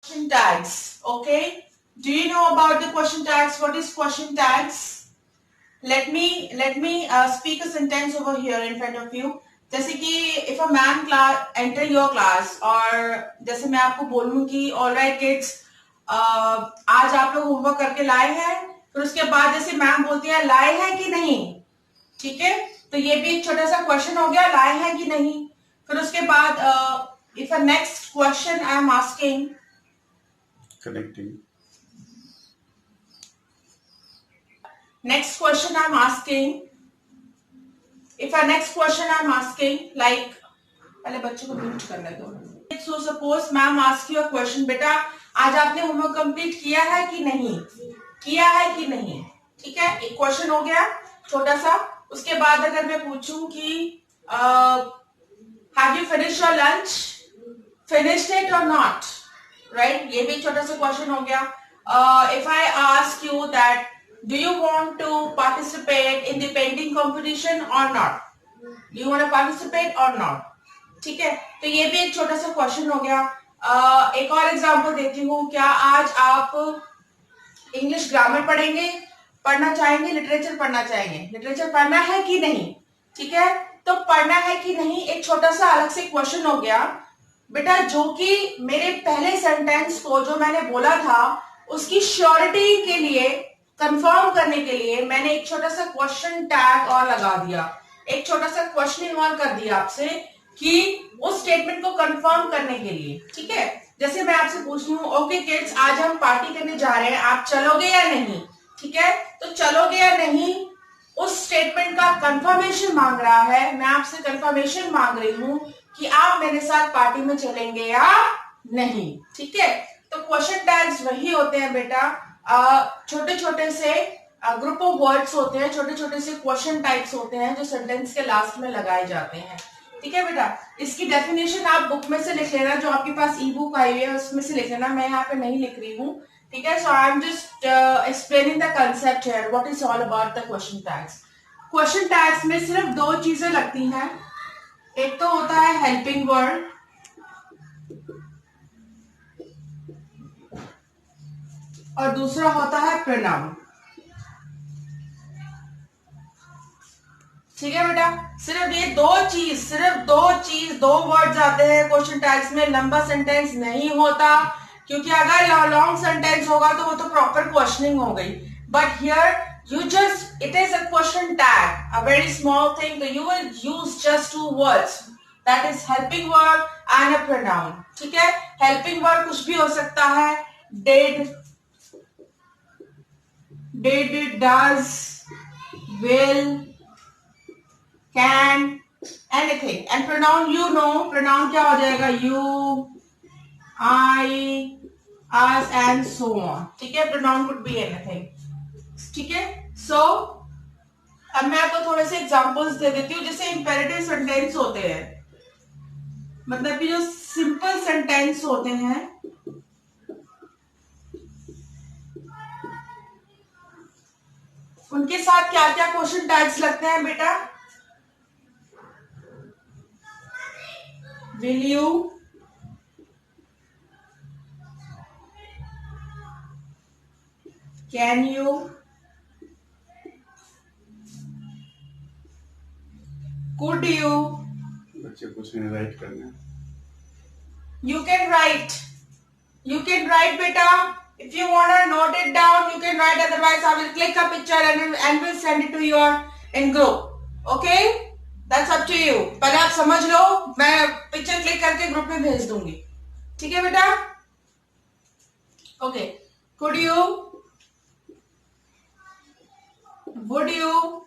Question tags. Okay. Do you know about the question tags? What is question tags? Let me speak a sentence over here in front of you. जैसे कि if a man class enter your class और जैसे मैं आपको बोलूं कि all right kids आज आप लोग होमवर्क करके लाए हैं, फिर उसके बाद जैसे मैम बोलती है लाए हैं कि नहीं, ठीक है, तो ये भी एक छोटा सा क्वेश्चन हो गया, लाए हैं कि नहीं. फिर उसके बाद if a next question I am asking, connecting. Next question I'm asking. If a next question I'm asking, like, पहले बच्चे को म्यूट करने दो. So suppose ma'am ask you a question, बेटा आज आपने होमवर्क कंप्लीट किया है कि नहीं, किया है कि नहीं, ठीक है, एक क्वेश्चन हो गया छोटा सा. उसके बाद अगर मैं पूछूं कि have you finished your lunch, finished it or not, right? ये भी छोटा सा क्वेश्चन हो गया. If I ask you that do you want to participate in the painting competition or not, do you want to participate or not, ठीक है, तो ये भी एक छोटा सा क्वेश्चन हो गया. एक और एग्जांपल देती हूँ, क्या आज आप इंग्लिश ग्रामर पढ़ेंगे, पढ़ना चाहेंगे, लिटरेचर पढ़ना चाहेंगे, लिटरेचर पढ़ना है कि नहीं, ठीक है, तो पढ़ना है कि नहीं एक छोटा सा अलग से क्वेश्चन हो गया बेटा, जो कि मेरे पहले सेंटेंस को जो मैंने बोला था उसकी श्योरिटी के लिए, कंफर्म करने के लिए मैंने एक छोटा सा क्वेश्चन टैग और लगा दिया, एक छोटा सा क्वेश्चन इन्वॉल्व कर दिया आपसे कि उस स्टेटमेंट को कंफर्म करने के लिए, ठीक है. जैसे मैं आपसे पूछ रही हूँ, ओके किड्स आज हम पार्टी करने जा रहे हैं, आप चलोगे या नहीं, ठीक है, तो चलोगे या नहीं उस स्टेटमेंट का कंफर्मेशन मांग रहा है. मैं आपसे कंफर्मेशन मांग रही हूँ कि आप मेरे साथ पार्टी में चलेंगे या नहीं, ठीक है. तो क्वेश्चन टैग्स वही होते हैं बेटा, छोटे छोटे से ग्रुप ऑफ वर्ड्स होते हैं, छोटे छोटे से क्वेश्चन टाइप्स होते हैं जो सेंटेंस के लास्ट में लगाए जाते हैं, ठीक है बेटा. इसकी डेफिनेशन आप बुक में से लिख लेना, जो आपके पास ई बुक आई हुई है उसमें से लिख लेना, मैं यहाँ पे नहीं लिख रही हूँ, ठीक है. So I am just explaining the concept here, what is all about the question tags. Question tags में सिर्फ दो चीजें लगती हैं, एक तो होता है हेल्पिंग वर्ड और दूसरा होता है प्रोनाउन, ठीक है बेटा. सिर्फ ये दो वर्ड्स आते हैं क्वेश्चन टैग्स में, लंबा सेंटेंस नहीं होता, क्योंकि अगर लॉन्ग सेंटेंस होगा तो वो तो प्रॉपर क्वेश्चनिंग हो गई. But here you just, it is a question tag, a very small thing, so you will use just two words, that is helping word and a pronoun, ठीक है. helping word कुछ भी हो सकता है, did, does, will, can, anything. and pronoun you know, pronoun क्या हो जाएगा, you, I, us and so on, ठीक है. pronoun could be anything, ठीक है. सो अब मैं आपको थोड़े से एग्जांपल्स दे देती हूँ. जैसे इंपेरेटिव सेंटेंस होते हैं, मतलब कि जो सिंपल सेंटेंस होते हैं, उनके साथ क्या क्या क्वेश्चन टैग्स लगते हैं बेटा, will you, can you, could you, बच्चे कुछ नहीं राइट करना, you can write beta, if you want to note it down you can write, otherwise I will click a picture and will send it to your in group, okay, that's up to you. पहले आप समझ लो, मैं picture click करके group में भेज दूंगी, ठीक है बेटा. Okay, could you, would you,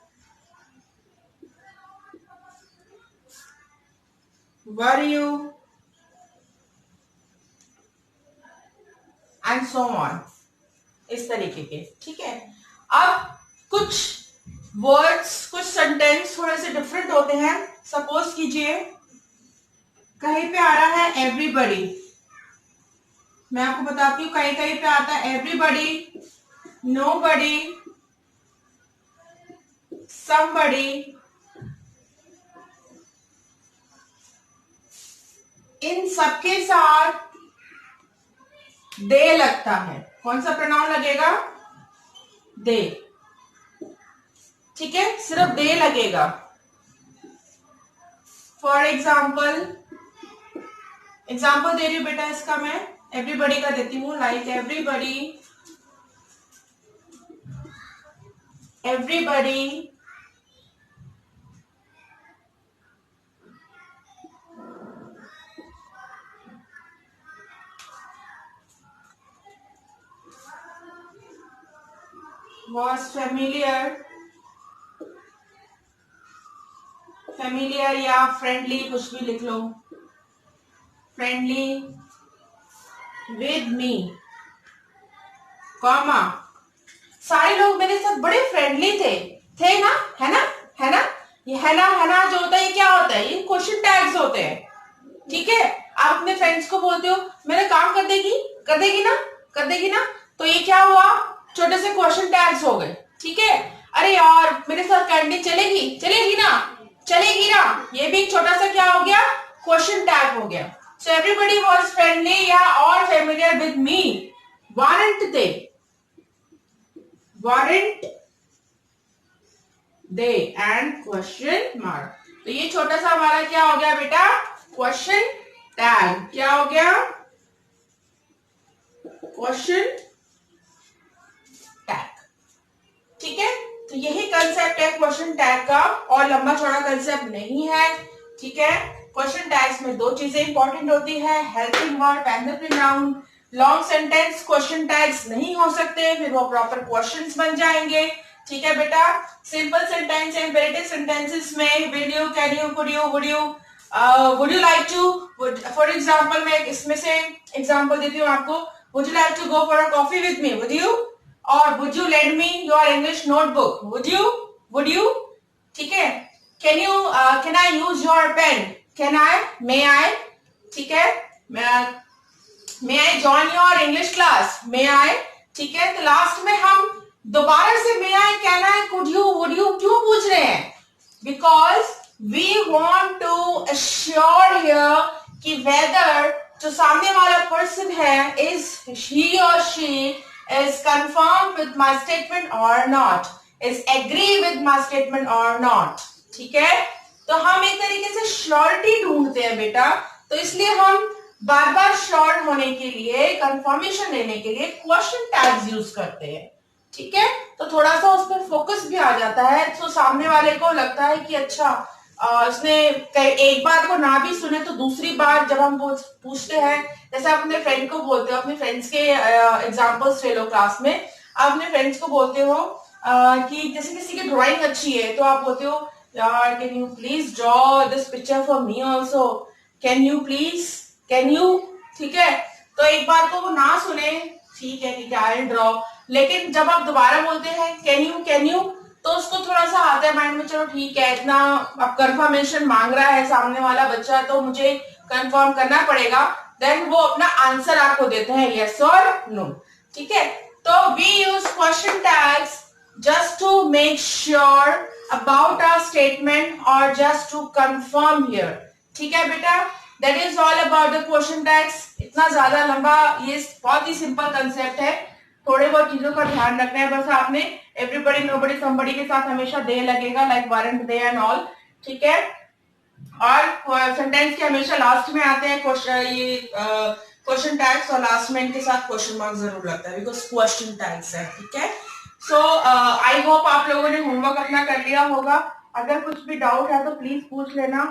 were you and so on, इस तरीके के, ठीक है. अब कुछ वर्ड्स, कुछ सेंटेंस थोड़े से डिफरेंट होते हैं. सपोज कीजिए कहीं पे आ रहा है एवरीबडी, मैं आपको बताती हूँ, कहीं कहीं पे आता है एवरीबडी, नोबडी, समबडी, इन सबके साथ दे लगता है। कौन सा प्रोनाउन लगेगा? दे। ठीक है, सिर्फ दे लगेगा। फॉर एग्जाम्पल दे रही हूं बेटा इसका मैं, एवरीबडी का देती हूँ, लाइक एवरीबडी was familiar या फ्रेंडली, कुछ भी लिख लो, फ्रेंडली विद मी, कॉमा, सारे लोग मेरे साथ बड़े फ्रेंडली थे ना, है ना, है ना, ये है ना जो होता है ये क्या होता है? ये क्वेश्चन टैग्स होते हैं। ठीक है, आप अपने फ्रेंड्स को बोलते हो मेरा काम कर देगी ना, तो ये क्या हुआ? छोटे से क्वेश्चन टैग्स हो गए। ठीक है, अरे यार मेरे साथ कैंटीन चलेगी ना, ये भी एक छोटा सा क्या हो गया? क्वेश्चन टैग हो गया। सो एवरीबडी वाज फ्रेंडली या और familiar with me, warrant they and question mark. तो ये छोटा सा हमारा क्या हो गया बेटा? Question tag. क्या हो गया? Question tag. ठीक है, तो यही कंसेप्ट है क्वेश्चन टैग का, और लंबा चौड़ा कंसेप्ट नहीं है। ठीक है, क्वेश्चन टैग्स में दो चीजें इंपॉर्टेंट होती है, helping verb and the pronoun. Long sentence question tags नहीं हो सकते, फिर वो प्रॉपर क्वेश्चंस बन जाएंगे। ठीक है बेटा, simple sentence and imperative sentences में will you, can you, could you, would you like to, for example मैं इसमें से एग्जांपल देती हूँ आपको, would you like to go for a coffee with me, would you, और would you lend me your English notebook, would you, ठीक है, can I use your pen, may I, ठीक है, may I join your English class, may I, ठीक है। तो last में हम दोबारा से may I, can I, could you, would you क्यों पूछ रहे हैं? Because we want to assure here कि whether जो सामने वाला पर्सन है is he or she is confirm with my statement or not, is agree with my statement or not। ठीक है, तो हम एक तरीके से श्योरिटी ढूंढते हैं बेटा, तो इसलिए हम बार बार श्योर होने के लिए, कंफर्मेशन लेने के लिए क्वेश्चन टैग्स यूज करते हैं। ठीक है, तो थोड़ा सा उस पर फोकस भी आ जाता है, तो सामने वाले को लगता है कि अच्छा उसने एक बार को ना भी सुने तो दूसरी बार जब हम पूछते हैं, जैसे आप अपने फ्रेंड को बोलते हो, अपने फ्रेंड्स के एग्जांपल्स ले लो क्लास में, आप अपने फ्रेंड्स को बोलते हो कि जैसे किसी की ड्राइंग अच्छी है तो आप बोलते हो यार can you please draw this picture for me also, can you, ठीक है। तो एक बार को वो ना सुने, ठीक है आई ड्रॉ, लेकिन जब आप दोबारा बोलते हैं कैन यू, तो उसको थोड़ा सा आता है माइंड में, चलो ठीक है इतना अब कंफर्मेशन मांग रहा है सामने वाला बच्चा, तो मुझे कंफर्म करना पड़ेगा, देन वो अपना आंसर आपको देते हैं यस और नो। ठीक है, तो we use question tags just to make sure about our statement और जस्ट टू कंफर्म हियर। ठीक है बेटा, that is all about the question tags. इतना ज्यादा लंबा, ये बहुत ही सिंपल कंसेप्ट है, थोड़े बहुत चीजों का ध्यान रखना है बस आपने। एवरीबडी, नोबडी, समबडी के साथ हमेशा दे लगेगा, like warrant, they and all. ठीक है, और सेंटेंस के हमेशा लास्ट में आते हैं क्वेश्चन टैग्स, और लास्ट में इनके साथ क्वेश्चन मार्क जरूर लगता है बिकॉज क्वेश्चन टैग्स है। ठीक है, सो आई होप आप लोगों ने होमवर्क अपना कर लिया होगा। अगर कुछ भी डाउट है तो प्लीज पूछ लेना।